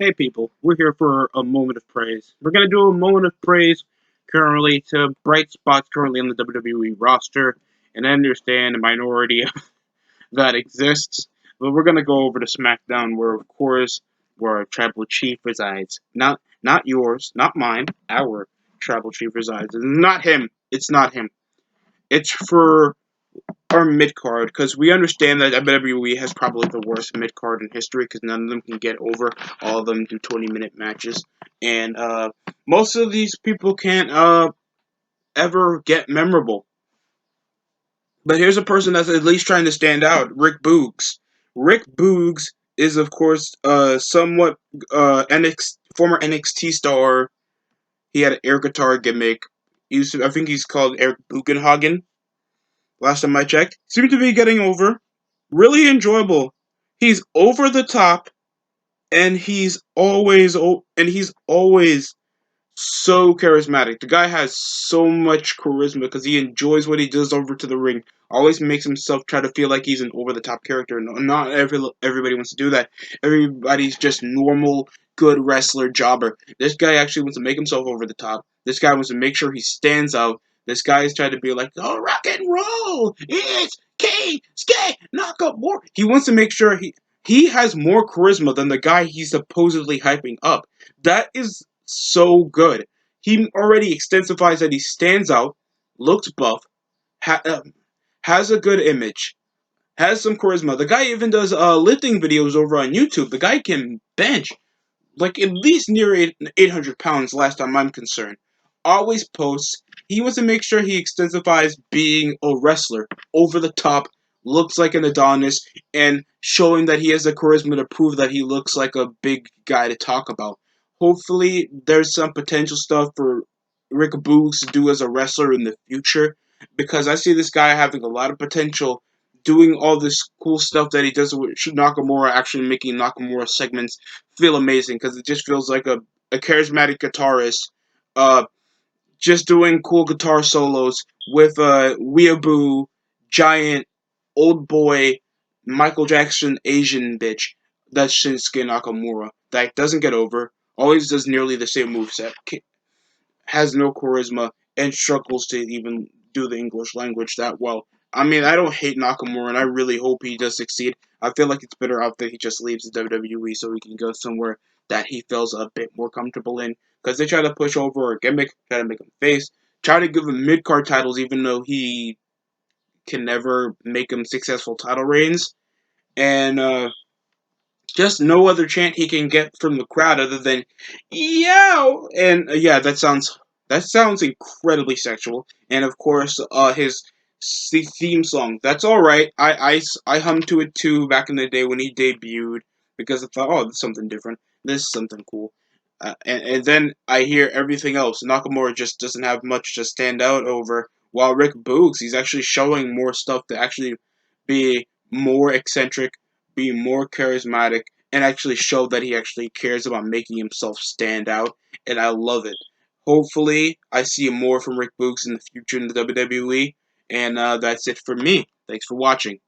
Hey people, we're here for a moment of praise. We're gonna do a moment of praise currently to bright spots currently on the WWE roster, and I understand the minority that exists, but we're gonna go over to SmackDown where of course where our tribal chief resides. Not yours, not mine, our tribal chief resides. It's not him. It's not him. It's for our mid card because we understand that WWE has probably the worst mid card in history because none of them can get over. All of them do 20-minute matches, and most of these people can't ever get memorable. But here's a person that's at least trying to stand out: Rick Boogs. Rick Boogs is of course somewhat former NXT star. He had an air guitar gimmick. I think he's called Eric Bugenhagen. Last time I checked, seems to be getting over. Really enjoyable. He's over the top, and he's always so charismatic. The guy has so much charisma because he enjoys what he does over to the ring. Always makes himself try to feel like he's an over the top character. No, not everybody wants to do that. Everybody's just normal, good wrestler jobber. This guy actually wants to make himself over the top. This guy wants to make sure he stands out. This guy is trying to be like, oh, rock and roll. It's K Nakamura. He wants to make sure he has more charisma than the guy he's supposedly hyping up. That is so good. He already extensifies that he stands out, looks buff, ha- um, has a good image, has some charisma. The guy even does lifting videos over on YouTube. The guy can bench like at least near 800 pounds last time I'm concerned. Always posts. He wants to make sure he extensifies being a wrestler. Over the top, looks like an Adonis, and showing that he has the charisma to prove that he looks like a big guy to talk about. Hopefully, there's some potential stuff for Rick Boogs to do as a wrestler in the future, because I see this guy having a lot of potential doing all this cool stuff that he does with Nakamura, actually making Nakamura segments feel amazing because it just feels like a charismatic guitarist uh, just doing cool guitar solos with a weeaboo, giant, old boy, Michael Jackson Asian bitch. That's Shinsuke Nakamura. That doesn't get over. Always does nearly the same moveset. Has no charisma and struggles to even do the English language that well. I mean, I don't hate Nakamura, and I really hope he does succeed. I feel like it's better out that he just leaves the WWE so he can go somewhere that he feels a bit more comfortable in. Because they try to push over a gimmick, try to make him face, try to give him mid card titles, even though he can never make him successful title reigns, and just no other chant he can get from the crowd other than "yow." And yeah, that sounds incredibly sexual. And of course, his theme song. That's all right. I hummed to it too back in the day when he debuted because I thought, oh, this is something different. This is something cool. And then I hear everything else. Nakamura just doesn't have much to stand out over. While Rick Boogs, he's actually showing more stuff to actually be more eccentric, be more charismatic, and actually show that he actually cares about making himself stand out. And I love it. Hopefully, I see more from Rick Boogs in the future in the WWE. And that's it for me. Thanks for watching.